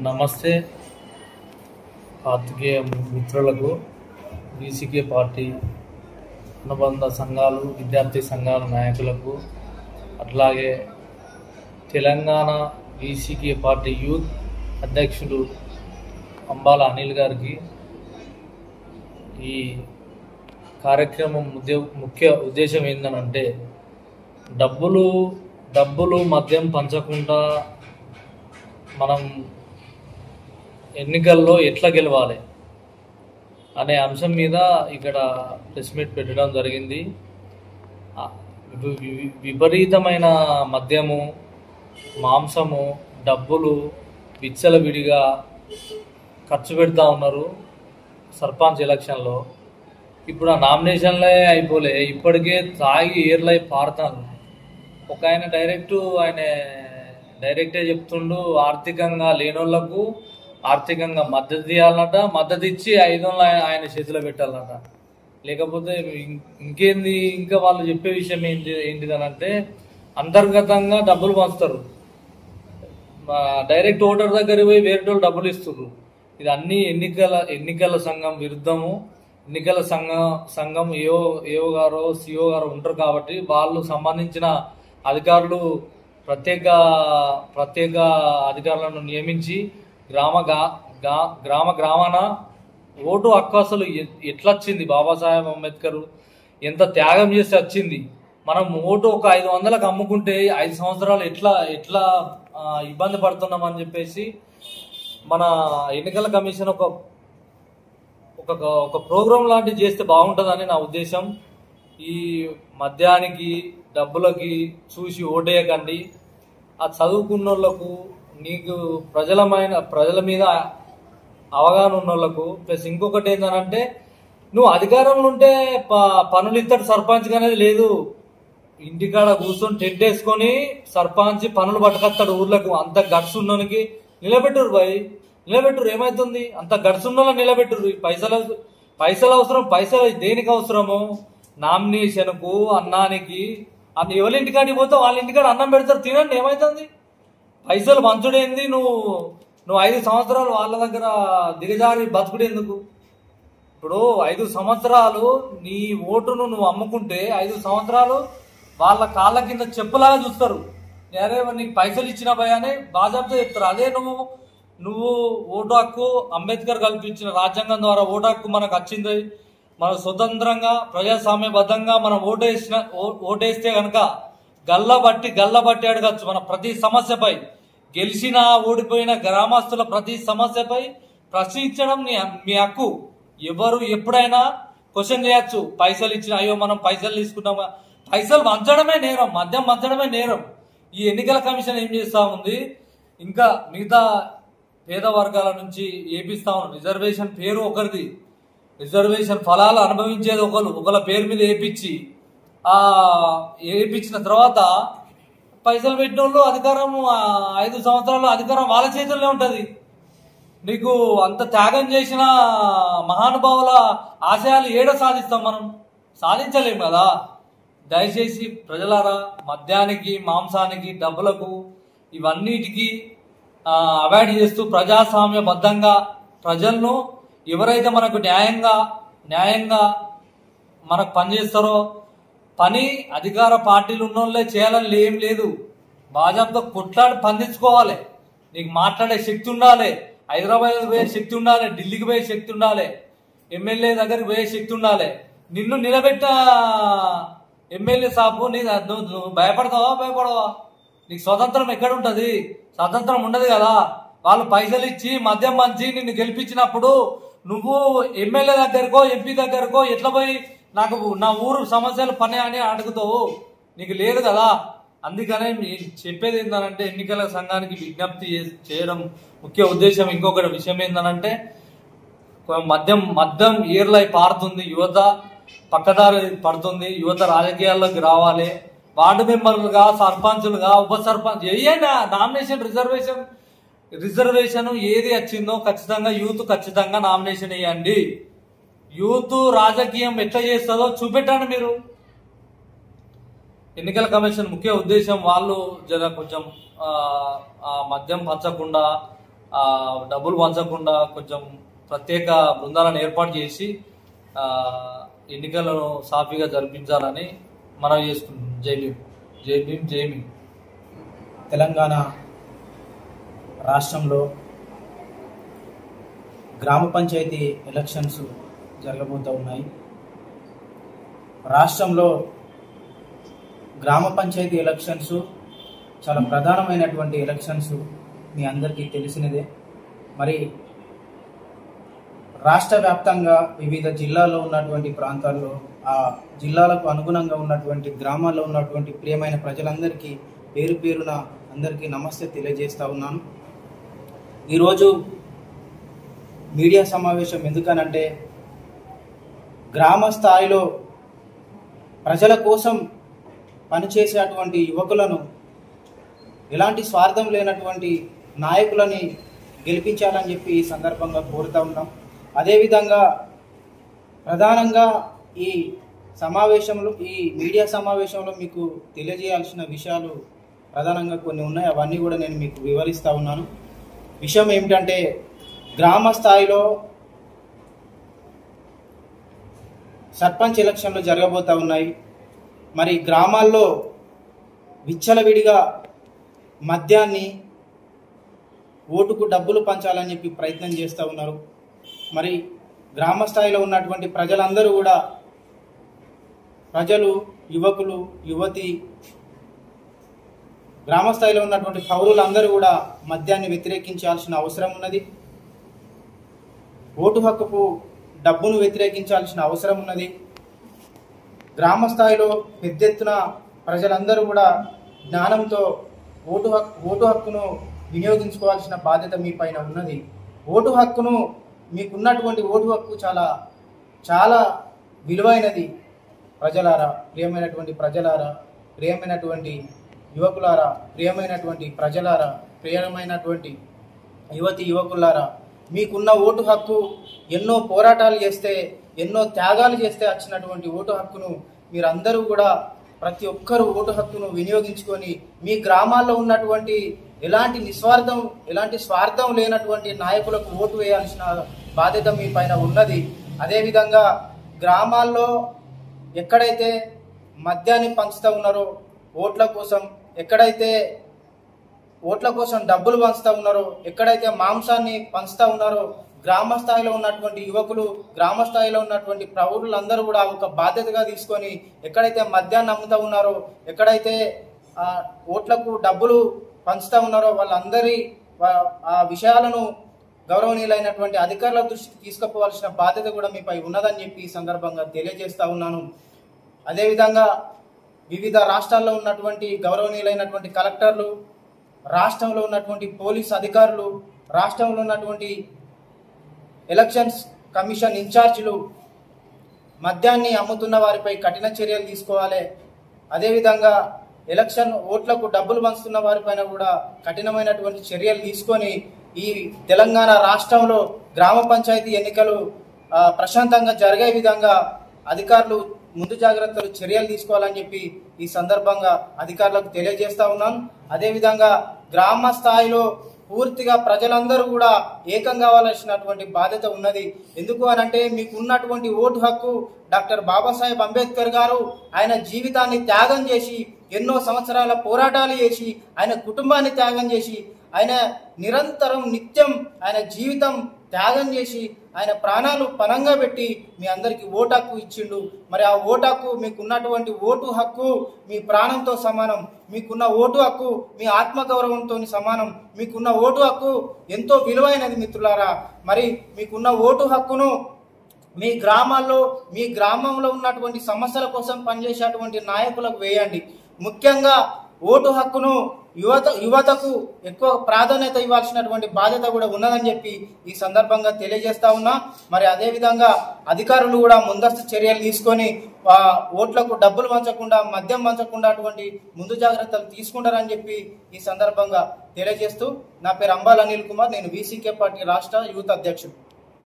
నమస్తే పాత్రికేయ మిత్రులకు, బీసీకే పార్టీ అనుబంధ సంఘాలు, విద్యార్థి సంఘాల నాయకులకు, అట్లాగే తెలంగాణ బీసీకే పార్టీ యూత్ అధ్యక్షుడు అంబాల అనిల్ గారికి ఈ కార్యక్రమం ముఖ్య ఉద్దేశం ఏంటంటే డబ్బులు మద్యం పంచకుండా మనం ఎన్నికల్లో ఎట్లా గెలవాలి అనే అంశం మీద ఇక్కడ ప్రెస్ మీట్ పెట్టడం జరిగింది. విపరీతమైన మద్యము, మాంసము, డబ్బులు విచ్చలవిడిగా ఖర్చు పెడతా ఉన్నారు సర్పంచ్ ఎలక్షన్లో. ఇప్పుడు ఆ నామినేషన్లే అయిపోలే, ఇప్పటికే తాగి ఏర్లై పారుతాను. ఒక ఆయన డైరెక్టే చెప్తుండు, ఆర్థికంగా లేనోళ్లకు ఆర్థికంగా మద్దతు ఇవ్వాలన్నట, మద్దతు ఇచ్చి 500 ఆయన చేతిలో పెట్టాలన్నట. లేకపోతే ఇంకేంది, ఇంకా వాళ్ళు చెప్పే విషయం ఏంటిదనంటే అంతర్గతంగా డబ్బులు పంచుతారు, డైరెక్ట్ ఓటర్ దగ్గర పోయి వేరే డబ్బులు ఇస్తున్నారు. ఇది అన్ని ఎన్నికల సంఘం విరుద్ధము. ఎన్నికల సంఘం ఏఓ గారో సిఓ గారో ఉంటారు కాబట్టి వాళ్ళు సంబంధించిన అధికారులు ప్రత్యేక అధికారులను నియమించి గ్రామాన ఓటు హక్కు అసలు ఎట్లా వచ్చింది, బాబాసాహెబ్ అంబేద్కర్ ఎంత త్యాగం చేసి వచ్చింది. మనం ఓటు ఒక 500లకు అమ్ముకుంటే 5 సంవత్సరాలు ఎట్లా ఇబ్బంది పడుతున్నామని చెప్పేసి మన ఎన్నికల కమిషన్ ఒక ప్రోగ్రాం లాంటివి చేస్తే బాగుంటుందని నా ఉద్దేశం. ఈ మద్యానికి, డబ్బులకి చూసి ఓటేయకండి. ఆ చదువుకున్నోళ్లకు, నీకు ప్రజల మీద అవగాహన ఉన్నోళ్లకు, ప్లస్ ఇంకొకటి ఏంటంటే నువ్వు అధికారంలో ఉంటే పనులు ఇస్తాడు సర్పంచ్ అనేది లేదు. ఇంటికాడ కూర్చొని టెంట్ వేసుకొని సర్పంచ్ పనులు పట్టుకొస్తాడు ఊర్లకు. అంత గట్స్ ఉన్నోనికి నిలబెట్టురు నిలబెట్టురు. ఏమైతుంది, అంత గట్స్ ఉన్నోళ్ళ నిలబెట్టురు. పైసలు అవసరం, పైసలు దేనికి అవసరము? నామినేషన్కు, అన్నానికి. ఎవరింటికాడికి పోతే వాళ్ళ ఇంటికాడ అన్నం పెడతారు, తినండి, ఏమైతుంది? పైసలు పంచుడేంది? నువ్వు 5 సంవత్సరాలు వాళ్ళ దగ్గర దిగజారి బతుకుడేందుకు? ఇప్పుడు 5 సంవత్సరాలు నీ ఓటును నువ్వు అమ్ముకుంటే 5 సంవత్సరాలు వాళ్ళ కాళ్ళ కింద చెప్పులాగా చూస్తారు. అరే నీకు పైసలు ఇచ్చిన భయానే బాజాబ్తో చెప్తారు. అదే నువ్వు ఓటు హక్కు అంబేద్కర్ కల్పించిన రాజ్యాంగం ద్వారా ఓటు హక్కు మనకు వచ్చింది. మన స్వతంత్రంగా ప్రజాస్వామ్యబద్ధంగా మనం ఓటేస్తే కనుక గల్లబట్టి అడగచ్చు. మన ప్రతి సమస్యపై, గెలిచిన ఓడిపోయిన గ్రామస్తుల ప్రతి సమస్యపై ప్రశ్నించడం మీ హక్కు. ఎవరు ఎప్పుడైనా క్వశ్చన్ చేయొచ్చు. పైసలు ఇచ్చిన, అయ్యో మనం పైసలు తీసుకున్నామా? పైసలు పంచడమే నేరం, మద్యం పంచడమే నేరం. ఈ ఎన్నికల కమిషన్ ఏం చేస్తా ఉంది, ఇంకా మిగతా పేద వర్గాల నుంచి ఏపిస్తా ఉంది. రిజర్వేషన్ పేరు ఒకరిది, రిజర్వేషన్ ఫలాలు అనుభవించేది ఒకళ్ళ పేరు మీద ఏపించిన తర్వాత పైసలు పెట్టిన వాళ్ళు అధికారం 5 సంవత్సరాలు అధికారం వాళ్ళ చేతుల్లో ఉంటది. నీకు అంత త్యాగం చేసిన మహానుభావుల ఆశయాలు ఏడ సాధిస్తాం? మనం సాధించలేము కదా. దయచేసి ప్రజలారా, మద్యానికి, మాంసానికి, డబ్బులకు, ఇవన్నిటికీ అవాయిడ్ చేస్తూ ప్రజాస్వామ్యబద్ధంగా ప్రజలను ఎవరైతే మనకు న్యాయంగా మనకు పనిచేస్తారో, పని అధికార పార్టీలు ఉన్నోళ్ళే చేయాలని ఏం లేదు. భాజపాతో కొట్లాడి పండించుకోవాలి. నీకు మాట్లాడే శక్తి ఉండాలి, హైదరాబాద్ పోయే శక్తి ఉండాలి, ఢిల్లీకి పోయే శక్తి ఉండాలి, ఎమ్మెల్యే దగ్గరికి పోయే శక్తి ఉండాలి. నిన్ను నిలబెట్ట ఎమ్మెల్యే సాపు నువ్వు భయపడవా? నీకు స్వతంత్రం ఎక్కడ ఉంటుంది? స్వతంత్రం ఉండదు కదా. వాళ్ళు పైసలు ఇచ్చి మద్యం పంచి నిన్ను గెలిపించినప్పుడు నువ్వు ఎమ్మెల్యే దగ్గరకో, ఎంపీ దగ్గరకో ఎట్లా పోయి నాకు నా ఊరు సమస్యలు పని అని అడుగుతావు? నీకు లేదు కదా. అందుకనే చెప్పేది ఏంటంటే ఎన్నికల సంఘానికి విజ్ఞప్తి చేయడం ముఖ్య ఉద్దేశం. ఇంకొకటి విషయం ఏంటంటే మద్యం ఏర్లై పారుతుంది, యువత పక్కదారి పడుతుంది. యువత రాజకీయాల్లోకి రావాలి. వార్డు మెంబర్లుగా, సర్పంచులుగా, ఉప సర్పంచ్ ఏదైనా నామినేషన్ రిజర్వేషన్ ఏది వచ్చిందో ఖచ్చితంగా యూత్ ఖచ్చితంగా నామినేషన్ వేయండి. యూత్ రాజకీయం ఎట్లా చేస్తుందో చూపెట్టండి మీరు. ఎన్నికల కమిషన్ ముఖ్య ఉద్దేశం వాళ్ళు కొంచెం మద్యం పంచకుండా డబ్బులు పంచకుండా కొంచెం ప్రత్యేక బృందాలను ఏర్పాటు చేసి ఎన్నికలను సాఫీగా జరిపించాలని మనం చేసుకుంటున్నాం. జై భీమ్, జై భీమ్, జై భీమ్. తెలంగాణ రాష్ట్రంలో గ్రామ పంచాయతీ ఎలక్షన్స్ జరగబోతూ ఉన్నాయి. రాష్ట్రంలో గ్రామ పంచాయతీ ఎలక్షన్స్ చాలా ప్రధానమైనటువంటి ఎలక్షన్స్ మీ అందరికీ తెలిసినదే. మరి రాష్ట్ర వ్యాప్తంగా వివిధ జిల్లాల్లో ఉన్నటువంటి ప్రాంతాల్లో ఆ జిల్లాలకు అనుగుణంగా ఉన్నటువంటి గ్రామాల్లో ఉన్నటువంటి ప్రియమైన ప్రజలందరికీ పేరు పేరున అందరికీ నమస్తే తెలియజేస్తా ఉన్నాను. ఈరోజు మీడియా సమావేశం ఎందుకనంటే గ్రామ స్థాయిలో ప్రజల కోసం పనిచేసేటువంటి యువకులను, ఎలాంటి స్వార్థం లేనటువంటి నాయకులని గెలిపించాలని చెప్పి ఈ సందర్భంగా కోరుతా ఉన్నాం. అదేవిధంగా ప్రధానంగా ఈ మీడియా సమావేశంలో మీకు తెలియజేయాల్సిన విషయాలు ప్రధానంగా కొన్ని ఉన్నాయి. అవన్నీ కూడా నేను మీకు వివరిస్తూ ఉన్నాను. విషయం ఏమిటంటే గ్రామ స్థాయిలో సర్పంచ్ ఎలక్షన్లు జరగబోతూ ఉన్నాయి. మరి గ్రామాల్లో విచ్చలవిడిగా మద్యాన్ని, ఓటుకు డబ్బులు పంచాలని చెప్పి ప్రయత్నం చేస్తూ ఉన్నారు. మరి గ్రామ స్థాయిలో ఉన్నటువంటి ప్రజలందరూ కూడా, ప్రజలు, యువకులు, యువతి, గ్రామ స్థాయిలో ఉన్నటువంటి పౌరులందరూ కూడా మద్యాన్ని వ్యతిరేకించాల్సిన అవసరం ఉన్నది. ఓటు హక్కుకు డబ్బును వ్యతిరేకించాల్సిన అవసరం ఉన్నది. గ్రామ స్థాయిలో పెద్ద ఎత్తున ప్రజలందరూ కూడా జ్ఞానంతో ఓటు హక్కును వినియోగించుకోవాల్సిన బాధ్యత మీ పైన ఉన్నది. ఓటు హక్కును, మీకున్నటువంటి ఓటు హక్కు చాలా చాలా విలువైనది. ప్రజలారా, ప్రియమైనటువంటి ప్రజలారా, ప్రియమైనటువంటి యువకులారా, ప్రియమైనటువంటి ప్రజలారా, ప్రియమైనటువంటి యువతి యువకులారా, మీకున్న ఓటు హక్కు ఎన్నో పోరాటాలు చేస్తే, ఎన్నో త్యాగాలు చేస్తే వచ్చినటువంటి ఓటు హక్కును మీరందరూ కూడా, ప్రతి ఒక్కరూ ఓటు హక్కును వినియోగించుకొని మీ గ్రామాల్లో ఉన్నటువంటి ఎలాంటి స్వార్థం లేనటువంటి నాయకులకు ఓటు వేయాల్సిన బాధ్యత మీ పైన ఉన్నది. అదేవిధంగా గ్రామాల్లో ఎక్కడైతే మద్యాన్ని పంచుతూ ఉన్నారో ఓట్ల కోసం, ఎక్కడైతే ఓట్ల కోసం డబ్బులు పంచుతూ ఉన్నారో, ఎక్కడైతే మాంసాన్ని పంచుతూ ఉన్నారో, గ్రామ స్థాయిలో ఉన్నటువంటి యువకులు, గ్రామ స్థాయిలో ఉన్నటువంటి పౌరులందరూ కూడా ఒక బాధ్యతగా తీసుకొని ఎక్కడైతే మద్యాన్ని అమ్ముతూ ఉన్నారో, ఎక్కడైతే ఓట్లకు డబ్బులు పంచుతూ ఉన్నారో వాళ్ళందరి ఆ విషయాలను గౌరవనీయులైనటువంటి అధికారుల దృష్టికి తీసుకుపోవాల్సిన బాధ్యత కూడా మీపై ఉన్నదని చెప్పి ఈ సందర్భంగా తెలియజేస్తా ఉన్నాను. అదేవిధంగా వివిధ రాష్ట్రాల్లో ఉన్నటువంటి గౌరవనీయులైనటువంటి కలెక్టర్లు, రాష్ట్రంలో ఉన్నటువంటి పోలీస్ అధికారులు, రాష్ట్రంలో ఉన్నటువంటి ఎలక్షన్స్ కమిషన్ ఇన్ఛార్జీలు మద్యాన్ని అమ్ముతున్న వారిపై కఠిన చర్యలు తీసుకోవాలి. అదేవిధంగా ఎలక్షన్ ఓట్లకు డబ్బులు పంచుతున్న వారిపైన కూడా కఠినమైనటువంటి చర్యలు తీసుకొని ఈ తెలంగాణ రాష్ట్రంలో గ్రామ పంచాయతీ ఎన్నికలు ప్రశాంతంగా జరిగే విధంగా అధికారులు ముందు జాగ్రత్తలు చర్యలు తీసుకోవాలని చెప్పి ఈ సందర్భంగా అధికారులకు తెలియజేస్తా ఉన్నాను. అదేవిధంగా గ్రామ స్థాయిలో పూర్తిగా ప్రజలందరూ కూడా ఏకం కావాల్సినటువంటి బాధ్యత ఉన్నది. ఎందుకు అనంటే మీకు ఉన్నటువంటి ఓటు హక్కు డాక్టర్ బాబాసాహెబ్ అంబేద్కర్ గారు ఆయన జీవితాన్ని త్యాగం చేసి, ఎన్నో సంవత్సరాల పోరాటాలు చేసి, ఆయన కుటుంబాన్ని త్యాగం చేసి, ఆయన నిరంతరం నిత్యం ఆయన జీవితం త్యాగం చేసి, ఆయన ప్రాణాలు పణంగా పెట్టి మీ అందరికీ ఓటు హక్కు ఇచ్చిండు. మరి ఆ ఓటు హక్కు, మీకున్నటువంటి ఓటు హక్కు మీ ప్రాణంతో సమానం. మీకున్న ఓటు హక్కు మీ ఆత్మగౌరవంతో సమానం. మీకున్న ఓటు హక్కు ఎంతో విలువైనది మిత్రులారా. మరి మీకున్న ఓటు హక్కును మీ గ్రామాల్లో, మీ గ్రామంలో ఉన్నటువంటి సమస్యల కోసం పనిచేసేటువంటి నాయకులకు వేయండి. ముఖ్యంగా ఓటు హక్కును యువతకు ఎక్కువ ప్రాధాన్యత ఇవ్వాల్సినటువంటి బాధ్యత కూడా ఉన్నదని చెప్పి ఈ సందర్భంగా తెలియజేస్తా ఉన్నా. మరి అదేవిధంగా అధికారులు కూడా ముందస్తు చర్యలు తీసుకొని ఓట్లకు డబ్బులు పంచకుండా, మద్యం పంచకుండా అటువంటి ముందు జాగ్రత్తలు తీసుకుంటారని చెప్పి ఈ సందర్భంగా తెలియజేస్తూ, నా పేరు అంబాల్ అనిల్ కుమార్, నేను వీసీకే పార్టీ రాష్ట్ర యూత్ అధ్యక్షుడు.